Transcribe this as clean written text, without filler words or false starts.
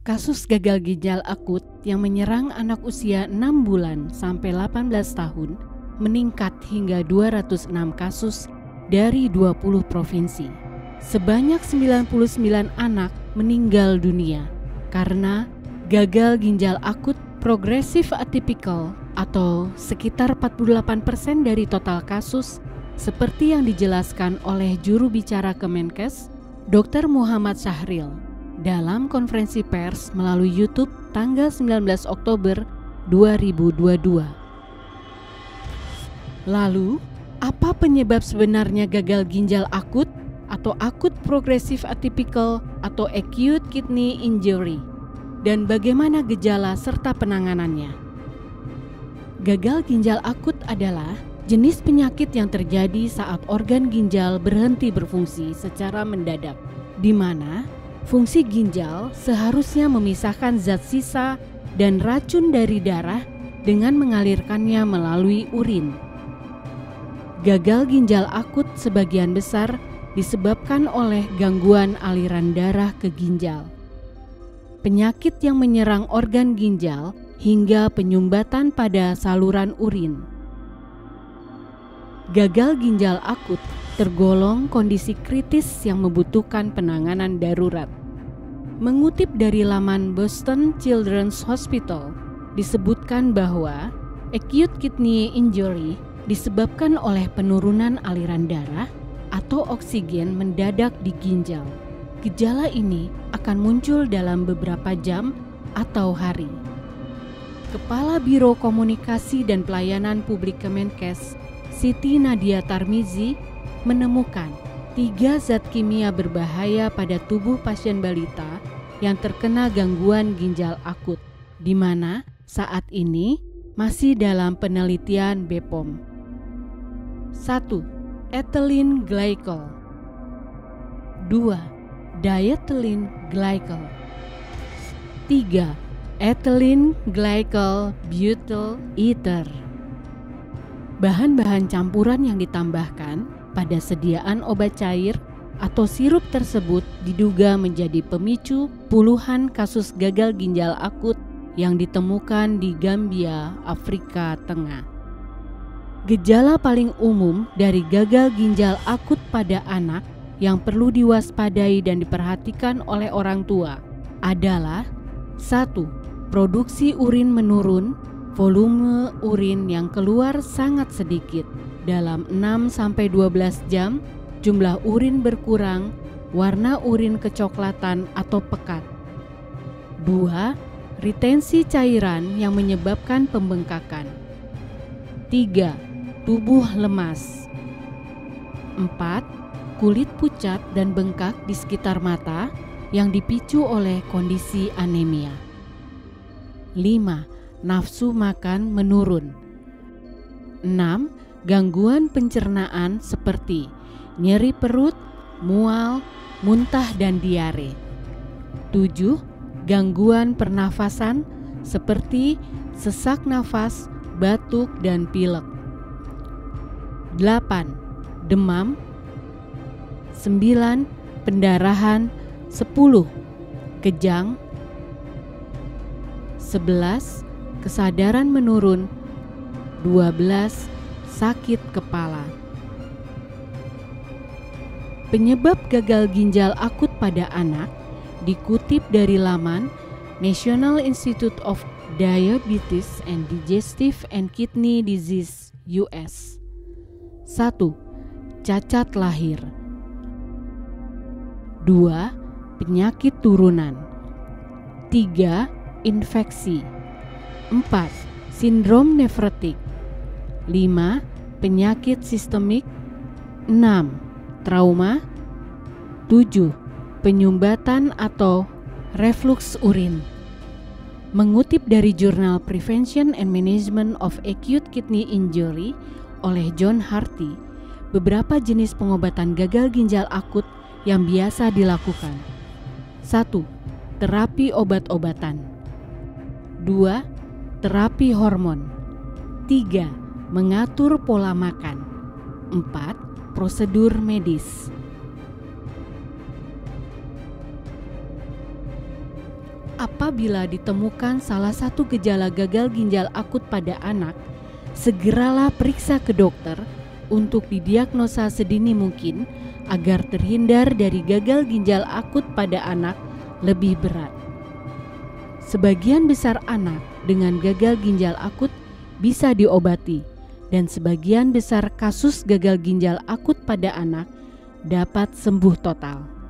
Kasus gagal ginjal akut yang menyerang anak usia 6 bulan sampai 18 tahun meningkat hingga 206 kasus dari 20 provinsi. Sebanyak 99 anak meninggal dunia karena gagal ginjal akut progresif atipikal atau sekitar 48% dari total kasus, seperti yang dijelaskan oleh juru bicara Kemenkes, Dr. Muhammad Syahril, dalam konferensi pers melalui YouTube tanggal 19 Oktober 2022. Lalu, apa penyebab sebenarnya gagal ginjal akut atau akut progresif atipikal atau acute kidney injury, dan bagaimana gejala serta penanganannya? Gagal ginjal akut adalah jenis penyakit yang terjadi saat organ ginjal berhenti berfungsi secara mendadak, di mana fungsi ginjal seharusnya memisahkan zat sisa dan racun dari darah dengan mengalirkannya melalui urin. Gagal ginjal akut sebagian besar disebabkan oleh gangguan aliran darah ke ginjal, penyakit yang menyerang organ ginjal hingga penyumbatan pada saluran urin. Gagal ginjal akut tergolong kondisi kritis yang membutuhkan penanganan darurat. Mengutip dari laman Boston Children's Hospital, disebutkan bahwa acute kidney injury disebabkan oleh penurunan aliran darah atau oksigen mendadak di ginjal. Gejala ini akan muncul dalam beberapa jam atau hari. Kepala Biro Komunikasi dan Pelayanan Publik Kemenkes, Siti Nadia Tarmizi, menemukan 3 zat kimia berbahaya pada tubuh pasien balita yang terkena gangguan ginjal akut, di mana saat ini masih dalam penelitian BPOM. 1. Ethylene glycol. 2. Diethylene glycol. 3. Ethylene glycol butyl ether. Bahan-bahan campuran yang ditambahkan pada sediaan obat cair atau sirup tersebut diduga menjadi pemicu puluhan kasus gagal ginjal akut yang ditemukan di Gambia, Afrika Tengah. Gejala paling umum dari gagal ginjal akut pada anak yang perlu diwaspadai dan diperhatikan oleh orang tua adalah 1. Produksi urin menurun, volume urin yang keluar sangat sedikit. Dalam 6-12 jam, jumlah urin berkurang, warna urin kecoklatan atau pekat. 2. Retensi cairan yang menyebabkan pembengkakan. 3. Tubuh lemas. 4. Kulit pucat dan bengkak di sekitar mata yang dipicu oleh kondisi anemia. 5. Nafsu makan menurun. 6. Gangguan pencernaan seperti nyeri perut, mual, muntah dan diare. 7. Gangguan pernafasan seperti sesak nafas, batuk dan pilek. 8. Demam. 9. Pendarahan. 10. Kejang. 11. Kesadaran menurun. 12. Sakit kepala. Penyebab gagal ginjal akut pada anak dikutip dari laman National Institute of Diabetes and Digestive and Kidney Disease US. 1. Cacat lahir. 2. Penyakit turunan. 3. Infeksi. 4. Sindrom nefrotik. 5. Penyakit sistemik. 6. Trauma. 7. Penyumbatan atau reflux urin. Mengutip dari jurnal Prevention and Management of Acute Kidney Injury oleh John Harty, beberapa jenis pengobatan gagal ginjal akut yang biasa dilakukan. 1. Terapi obat-obatan. 2. Terapi hormon. 3. Mengatur pola makan. 4. Prosedur medis. Apabila ditemukan salah satu gejala gagal ginjal akut pada anak, segeralah periksa ke dokter untuk didiagnosa sedini mungkin agar terhindar dari gagal ginjal akut pada anak lebih berat. Sebagian besar anak dengan gagal ginjal akut bisa diobati, dan sebagian besar kasus gagal ginjal akut pada anak dapat sembuh total.